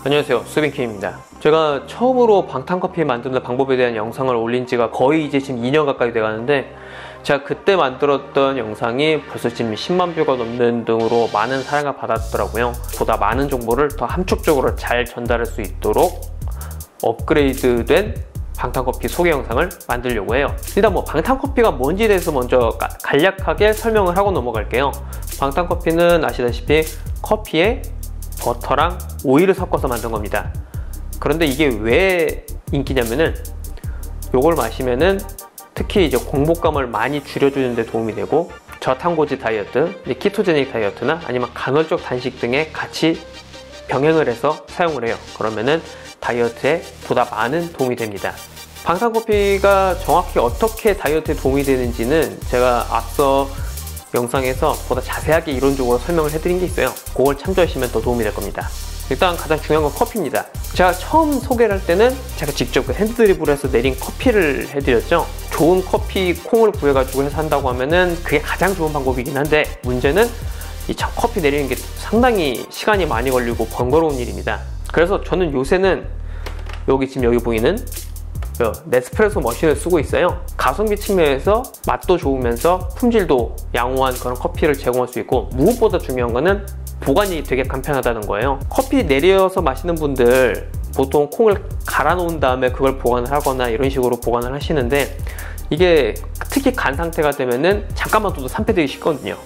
안녕하세요, 수빈킴입니다. 제가 처음으로 방탄커피 만드는 방법에 대한 영상을 올린 지가 거의 이제 지금 2년 가까이 돼가는데, 제가 그때 만들었던 영상이 벌써 지금 10만 뷰가 넘는 등으로 많은 사랑을 받았더라고요. 보다 많은 정보를 더 함축적으로 잘 전달할 수 있도록 업그레이드된 방탄커피 소개 영상을 만들려고 해요. 일단 방탄커피가 뭔지에 대해서 먼저 간략하게 설명을 하고 넘어갈게요. 방탄커피는 아시다시피 커피에 버터랑 오일을 섞어서 만든 겁니다. 그런데 이게 왜 인기냐면은, 요걸 마시면은 특히 이제 공복감을 많이 줄여주는 데 도움이 되고, 저탄고지 다이어트, 키토제닉 다이어트나 아니면 간헐적 단식 등에 같이 병행을 해서 사용을 해요. 그러면은 다이어트에 보다 많은 도움이 됩니다. 방탄커피가 정확히 어떻게 다이어트에 도움이 되는지는 제가 앞서 영상에서 보다 자세하게 이론적으로 설명을 해드린 게 있어요. 그걸 참조하시면 더 도움이 될 겁니다. 일단 가장 중요한 건 커피입니다. 제가 처음 소개를 할 때는 제가 직접 핸드드립으로 해서 내린 커피를 해드렸죠. 좋은 커피 콩을 구해가지고 해서 한다고 하면은 그게 가장 좋은 방법이긴 한데, 문제는 이 커피 내리는 게 상당히 시간이 많이 걸리고 번거로운 일입니다. 그래서 저는 요새는 여기 보이는 네스프레소 머신을 쓰고 있어요. 가성비 측면에서 맛도 좋으면서 품질도 양호한 그런 커피를 제공할 수 있고, 무엇보다 중요한 거는 보관이 되게 간편하다는 거예요. 커피 내려서 마시는 분들 보통 콩을 갈아 놓은 다음에 그걸 보관을 하거나 이런 식으로 보관을 하시는데, 이게 특히 간 상태가 되면은 잠깐만 둬도 산패되기 쉽거든요.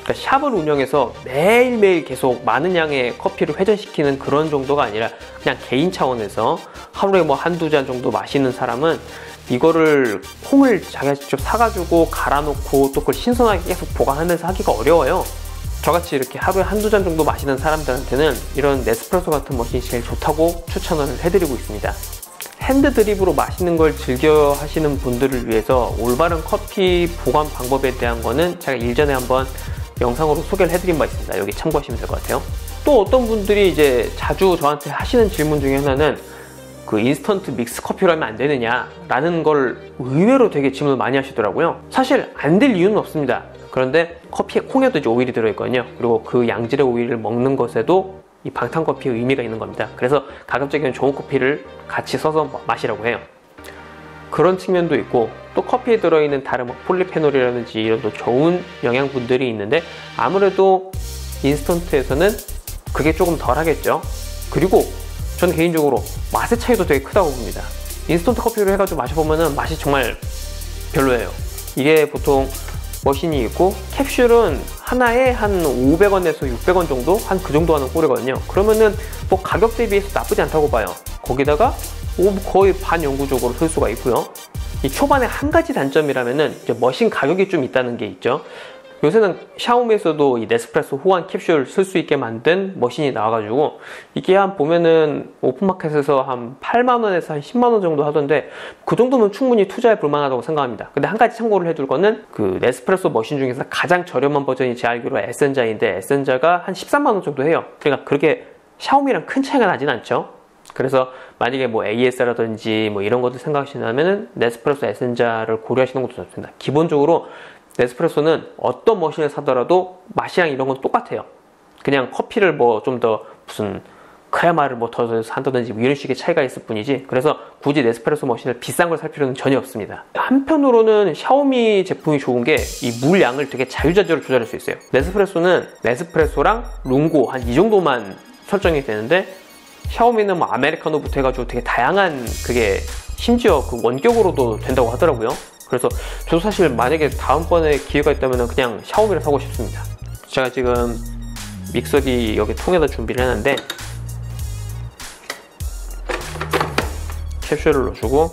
그러니까 샵을 운영해서 매일매일 계속 많은 양의 커피를 회전시키는 그런 정도가 아니라, 그냥 개인 차원에서 하루에 한두 잔 정도 마시는 사람은 이거를 콩을 자기가 직접 사가지고 갈아놓고 또 그걸 신선하게 계속 보관하면서 하기가 어려워요. 저같이 이렇게 하루에 한두 잔 정도 마시는 사람들한테는 이런 네스프레소 같은 머신이 제일 좋다고 추천을 해드리고 있습니다. 핸드드립으로 마시는 걸 즐겨 하시는 분들을 위해서 올바른 커피 보관 방법에 대한 거는 제가 일전에 한번 영상으로 소개를 해드린 바 있습니다. 여기 참고하시면 될 것 같아요. 또 어떤 분들이 이제 자주 저한테 하시는 질문 중에 하나는, 그 인스턴트 믹스 커피로 하면 안 되느냐 라는 걸 의외로 되게 질문을 많이 하시더라고요. 사실 안 될 이유는 없습니다. 그런데 커피에 콩에도 이제 오일이 들어있거든요. 그리고 그 양질의 오일을 먹는 것에도 이 방탄커피의 의미가 있는 겁니다. 그래서 가급적이면 좋은 커피를 같이 써서 마시라고 해요. 그런 측면도 있고, 또 커피에 들어있는 다른 폴리페놀이라든지 이런 또 좋은 영양분들이 있는데, 아무래도 인스턴트에서는 그게 조금 덜 하겠죠. 그리고 저는 개인적으로 맛의 차이도 되게 크다고 봅니다. 인스턴트 커피로 해가지고 마셔보면은 맛이 정말 별로예요. 이게 보통 머신이 있고, 캡슐은 하나에 한 500원에서 600원 정도? 한 그 정도 하는 꼴이거든요. 그러면은 가격 대비해서 나쁘지 않다고 봐요. 거기다가 거의 반영구적으로 쓸 수가 있고요. 이 초반에 한 가지 단점이라면은 이제 머신 가격이 좀 있다는 게 있죠. 요새는 샤오미에서도 이 네스프레소 호환 캡슐 쓸 수 있게 만든 머신이 나와가지고, 이게 보면은 오픈마켓에서 한 8만원에서 한 10만원 정도 하던데, 그 정도면 충분히 투자해 볼 만하다고 생각합니다. 근데 한 가지 참고를 해둘 거는, 그 네스프레소 머신 중에서 가장 저렴한 버전이 제 알기로 에센자인데, 에센자가 한 13만원 정도 해요. 그러니까 그렇게 샤오미랑 큰 차이가 나진 않죠. 그래서 만약에 AS라든지 이런 것들 생각하시려면은 네스프레소 에센자를 고려하시는 것도 좋습니다. 기본적으로 네스프레소는 어떤 머신을 사더라도 맛이랑 이런 건 똑같아요. 그냥 커피를 좀 더 무슨 크레마를 더 한다든지 이런 식의 차이가 있을 뿐이지, 그래서 굳이 네스프레소 머신을 비싼 걸 살 필요는 전혀 없습니다. 한편으로는 샤오미 제품이 좋은 게 이 물량을 되게 자유자재로 조절할 수 있어요. 네스프레소는 네스프레소랑 룽고 한 이 정도만 설정이 되는데, 샤오미는 아메리카노부터 해가지고 되게 다양한, 그게 심지어 그 원격으로도 된다고 하더라고요. 그래서 저도 사실 만약에 다음번에 기회가 있다면 그냥 샤오미를 사고 싶습니다. 제가 지금 믹서기 여기 통에다 준비를 했는데, 캡슐을 넣어주고,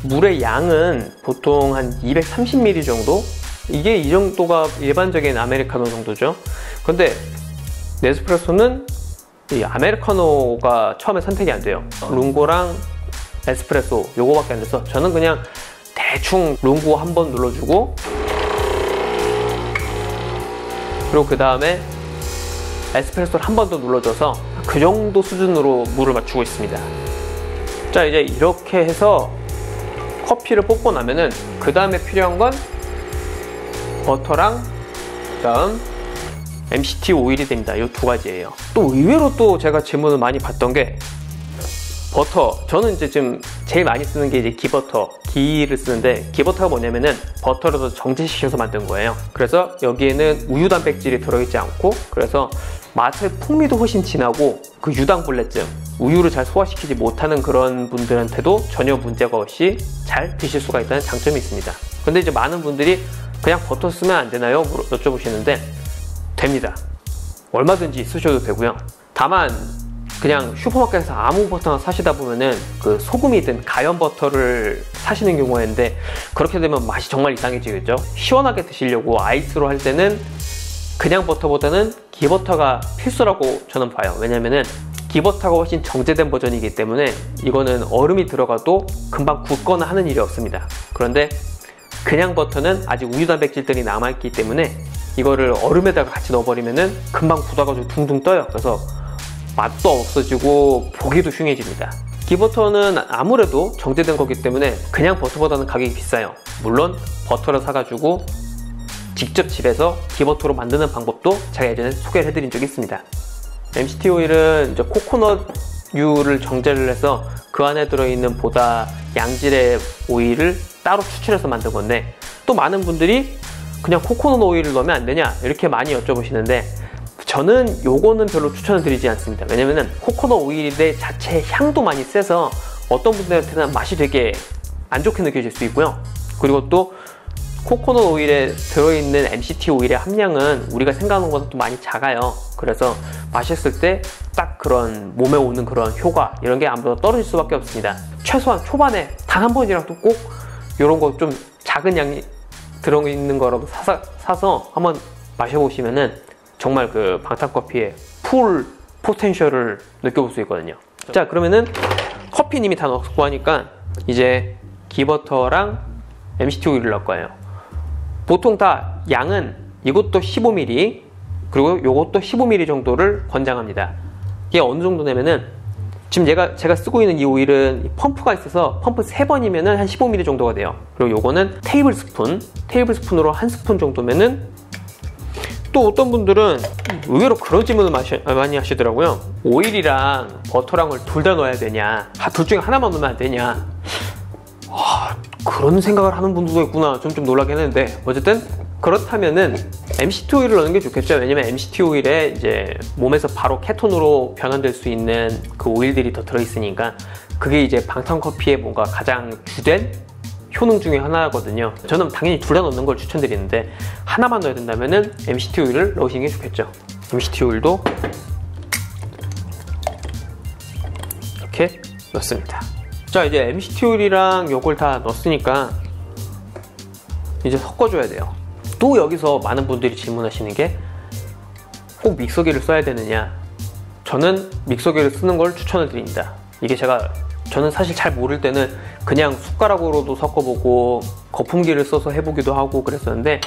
물의 양은 보통 한 230ml 정도? 이게 이 정도가 일반적인 아메리카노 정도죠. 근데 네스프레소는 이 아메리카노가 처음에 선택이 안 돼요. 룽고랑 에스프레소 요거밖에 안 돼서, 저는 그냥 대충 룽고 한번 눌러주고, 그리고 그 다음에 에스프레소를 한 번 더 눌러줘서 그 정도 수준으로 물을 맞추고 있습니다. 자, 이제 이렇게 해서 커피를 뽑고 나면은 그 다음에 필요한 건 버터랑, 그 다음 MCT 오일이 됩니다. 이 두 가지예요. 또 의외로 또 제가 질문을 많이 받던 게 버터. 저는 이제 지금 제일 많이 쓰는 게 이제 기버터, 기를 쓰는데, 기버터가 뭐냐면은 버터를 더 정제시켜서 만든 거예요. 그래서 여기에는 우유 단백질이 들어있지 않고, 그래서 맛의 풍미도 훨씬 진하고, 그 유당불내증, 우유를 잘 소화시키지 못하는 그런 분들한테도 전혀 문제가 없이 잘 드실 수가 있다는 장점이 있습니다. 근데 이제 많은 분들이 그냥 버터 쓰면 안 되나요? 여쭤보시는데, 됩니다. 얼마든지 쓰셔도 되고요. 다만 그냥 슈퍼마켓에서 아무 버터나 사시다 보면은 그 소금이든 가염 버터를 사시는 경우가 있는데, 그렇게 되면 맛이 정말 이상해지겠죠. 시원하게 드시려고 아이스로 할 때는 그냥 버터보다는 기버터가 필수라고 저는 봐요. 왜냐면은 기버터가 훨씬 정제된 버전이기 때문에 이거는 얼음이 들어가도 금방 굳거나 하는 일이 없습니다. 그런데 그냥 버터는 아직 우유 단백질들이 남아있기 때문에 이거를 얼음에다가 같이 넣어버리면은 금방 굳어가지고 둥둥 떠요. 그래서 맛도 없어지고 보기도 흉해집니다. 기버터는 아무래도 정제된 거기 때문에 그냥 버터보다는 가격이 비싸요. 물론 버터를 사가지고 직접 집에서 기버터로 만드는 방법도 제가 예전에 소개를 해드린 적이 있습니다. MCT 오일은 이제 코코넛유를 정제를 해서 그 안에 들어있는 보다 양질의 오일을 따로 추출해서 만든 건데, 또 많은 분들이 그냥 코코넛 오일을 넣으면 안 되냐 이렇게 많이 여쭤보시는데, 저는 요거는 별로 추천을 드리지 않습니다. 왜냐면은 코코넛 오일의 자체 향도 많이 세서 어떤 분들한테는 맛이 되게 안 좋게 느껴질 수 있고요. 그리고 또 코코넛 오일에 들어있는 MCT 오일의 함량은 우리가 생각하는 것보다 또 많이 작아요. 그래서 마셨을 때 딱 그런 몸에 오는 그런 효과 이런 게 아무래도 떨어질 수밖에 없습니다. 최소한 초반에 단 한 번이라도 꼭 이런 거 좀 작은 양이 들어있는 거라도 사서 한번 마셔보시면은 정말 그 방탄커피의 풀 포텐셜을 느껴볼 수 있거든요. 자, 그러면은 커피는 이미 다 넣었고 하니까 이제 기버터랑 MCT 오일을 넣을 거예요. 보통 다 양은 이것도 15ml 그리고 이것도 15ml 정도를 권장합니다. 이게 어느 정도냐면은 지금 제가 쓰고 있는 이 오일은 펌프가 있어서 펌프 3번이면은 한 15ml 정도가 돼요. 그리고 요거는 테이블스푼으로 한 스푼 정도면은, 또 어떤 분들은 의외로 그런 질문을 많이 하시더라고요. 오일이랑 버터랑을 둘 다 넣어야 되냐, 둘 중에 하나만 넣으면 안 되냐. 그런 생각을 하는 분들도 있구나. 좀 놀라긴 했는데, 어쨌든 그렇다면은 MCT 오일을 넣는 게 좋겠죠. 왜냐면 MCT 오일에 이제 몸에서 바로 케톤으로 변환될 수 있는 그 오일들이 더 들어있으니까 그게 이제 방탄커피의 뭔가 가장 주된 효능 중에 하나거든요. 저는 당연히 둘 다 넣는 걸 추천드리는데, 하나만 넣어야 된다면은 MCT 오일을 넣으시는 게 좋겠죠. MCT 오일도 이렇게 넣습니다. 자, 이제 MCT 오일이랑 요걸 다 넣었으니까 이제 섞어줘야 돼요. 또 여기서 많은 분들이 질문하시는 게 꼭 믹서기를 써야 되느냐. 저는 믹서기를 쓰는 걸 추천을 드립니다. 이게 저는 사실 잘 모를 때는 그냥 숟가락으로도 섞어보고 거품기를 써서 해보기도 하고 그랬었는데,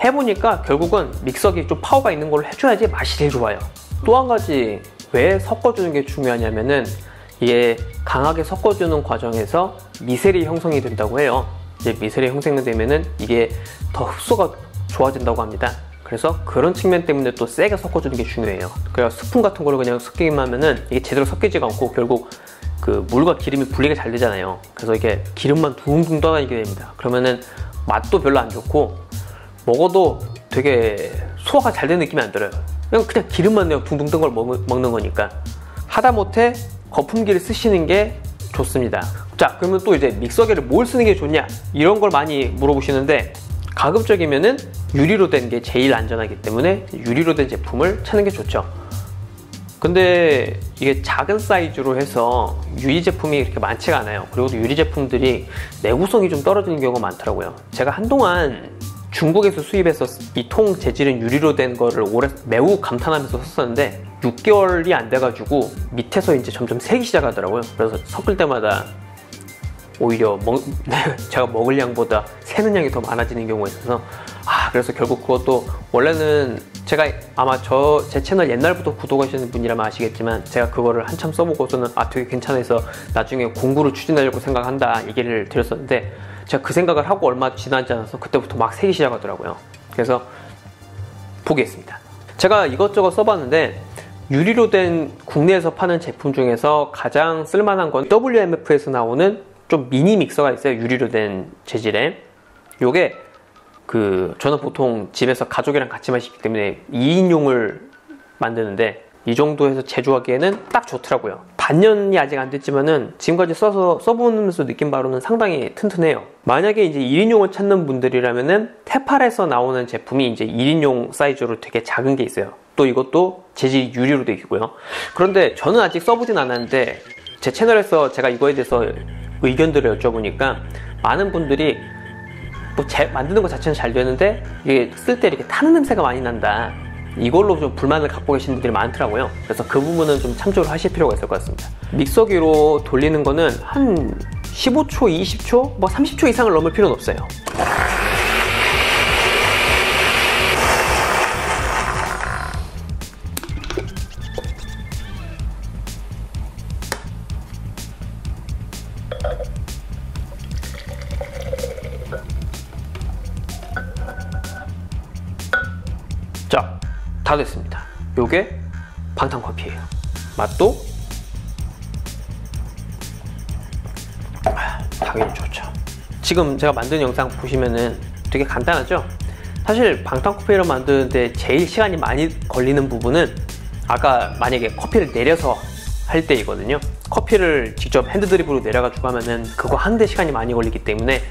해보니까 결국은 믹서기 좀 파워가 있는 걸로 해줘야지 맛이 제일 좋아요. 또 한 가지 왜 섞어주는 게 중요하냐면은, 이게 강하게 섞어주는 과정에서 미세리 형성이 된다고 해요. 이제 미세리 형성되면은 이게 더 흡수가 좋아진다고 합니다. 그래서 그런 측면 때문에 또 세게 섞어주는 게 중요해요. 그래서 스푼 같은 거를 그냥 섞기만 하면은 이게 제대로 섞이지가 않고 결국 그 물과 기름이 분리가 잘 되잖아요. 그래서 이게 기름만 둥둥 떠다니게 됩니다. 그러면은 맛도 별로 안 좋고 먹어도 되게 소화가 잘 되는 느낌이 안 들어요. 그냥 기름만 내가 둥둥 뜬 걸 먹는 거니까. 하다못해 거품기를 쓰시는 게 좋습니다. 자, 그러면 또 이제 믹서기를 뭘 쓰는 게 좋냐 이런 걸 많이 물어보시는데, 가급적이면은 유리로 된 게 제일 안전하기 때문에 유리로 된 제품을 찾는 게 좋죠. 근데 이게 작은 사이즈로 해서 유리 제품이 이렇게 많지가 않아요. 그리고 또 유리 제품들이 내구성이 좀 떨어지는 경우가 많더라고요. 제가 한동안 중국에서 수입해서 이 통 재질은 유리로 된 거를 매우 감탄하면서 썼었는데, 6개월이 안 돼가지고 밑에서 이제 점점 새기 시작하더라고요. 그래서 섞을 때마다 오히려 제가 먹을 양보다 새는 양이 더 많아지는 경우가 있어서, 그래서 결국 그것도 원래는 제가 아마 제 채널 옛날부터 구독하시는 분이라면 아시겠지만, 제가 그거를 한참 써보고서는 되게 괜찮아서 나중에 공구를 추진하려고 생각한다 얘기를 드렸었는데, 제가 그 생각을 하고 얼마 지나지 않아서 그때부터 막 새기 시작하더라고요. 그래서 포기했습니다. 제가 이것저것 써봤는데 유리로 된 국내에서 파는 제품 중에서 가장 쓸만한 건 WMF에서 나오는 좀 미니 믹서가 있어요. 유리로 된 재질의. 요게 저는 보통 집에서 가족이랑 같이 마시기 때문에 2인용을 만드는데 이 정도에서 제조하기에는 딱 좋더라고요. 반년이 아직 안 됐지만은 지금까지 써보면서 느낀 바로는 상당히 튼튼해요. 만약에 이제 1인용을 찾는 분들이라면은 테팔에서 나오는 제품이 이제 1인용 사이즈로 되게 작은 게 있어요. 또 이것도 재질이 유리로 되어 있고요. 그런데 저는 아직 써보진 않았는데 제 채널에서 제가 이거에 대해서 의견들을 여쭤보니까 많은 분들이 만드는 것 자체는 잘 되는데 이게 쓸 때 이렇게 타는 냄새가 많이 난다, 이걸로 좀 불만을 갖고 계신 분들이 많더라고요. 그래서 그 부분은 좀 참조를 하실 필요가 있을 것 같습니다. 믹서기로 돌리는 거는 한 15초, 20초, 뭐 30초 이상을 넘을 필요는 없어요. 자, 다 됐습니다. 요게 방탄커피예요. 맛도 당연히 좋죠. 지금 제가 만든 영상 보시면은 되게 간단하죠? 사실 방탄커피를 만드는데 제일 시간이 많이 걸리는 부분은 아까 만약에 커피를 내려서 할 때이거든요. 커피를 직접 핸드드립으로 내려가지고 하면은 그거 하는데 시간이 많이 걸리기 때문에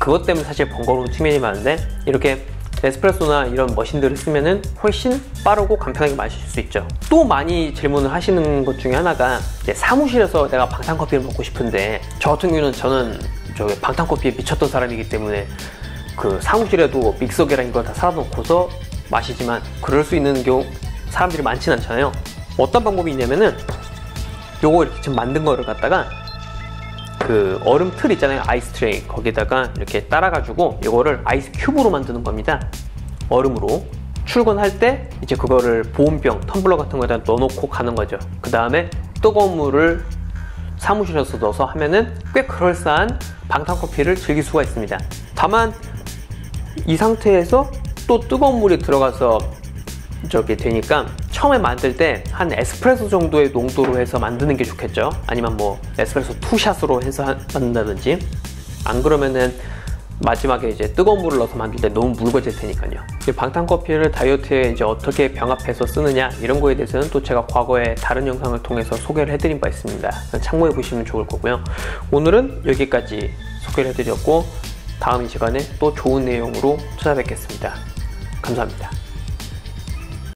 그것 때문에 사실 번거로운 측면이 많은데 이렇게 에스프레소나 이런 머신들을 쓰면은 훨씬 빠르고 간편하게 마실 수 있죠. 또 많이 질문을 하시는 것 중에 하나가 이제 사무실에서 내가 방탄커피를 먹고 싶은데 저 같은 경우는 저는 방탄커피에 미쳤던 사람이기 때문에 사무실에도 믹서기랑 이걸 다 사다 놓고서 마시지만 그럴 수 있는 경우 사람들이 많진 않잖아요. 어떤 방법이 있냐면은 요거 이렇게 지금 만든 거를 갖다가 얼음 틀 있잖아요. 아이스 트레이, 거기다가 이렇게 따라가지고 이거를 아이스 큐브로 만드는 겁니다. 얼음으로. 출근할 때 이제 그거를 보온병, 텀블러 같은 거에다 넣어놓고 가는 거죠. 그 다음에 뜨거운 물을 사무실에서 넣어서 하면은 꽤 그럴싸한 방탄커피를 즐길 수가 있습니다. 다만 이 상태에서 또 뜨거운 물이 들어가서 되니까 처음에 만들 때 한 에스프레소 정도의 농도로 해서 만드는 게 좋겠죠. 아니면 뭐 에스프레소 투샷으로 해서 만든다든지, 안 그러면은 마지막에 이제 뜨거운 물을 넣어서 만들 때 너무 묽어질 테니까요. 방탄커피를 다이어트에 이제 어떻게 병합해서 쓰느냐 이런 거에 대해서는 또 제가 과거에 다른 영상을 통해서 소개를 해드린 바 있습니다. 참고해 보시면 좋을 거고요. 오늘은 여기까지 소개를 해드렸고 다음 시간에 또 좋은 내용으로 찾아뵙겠습니다. 감사합니다.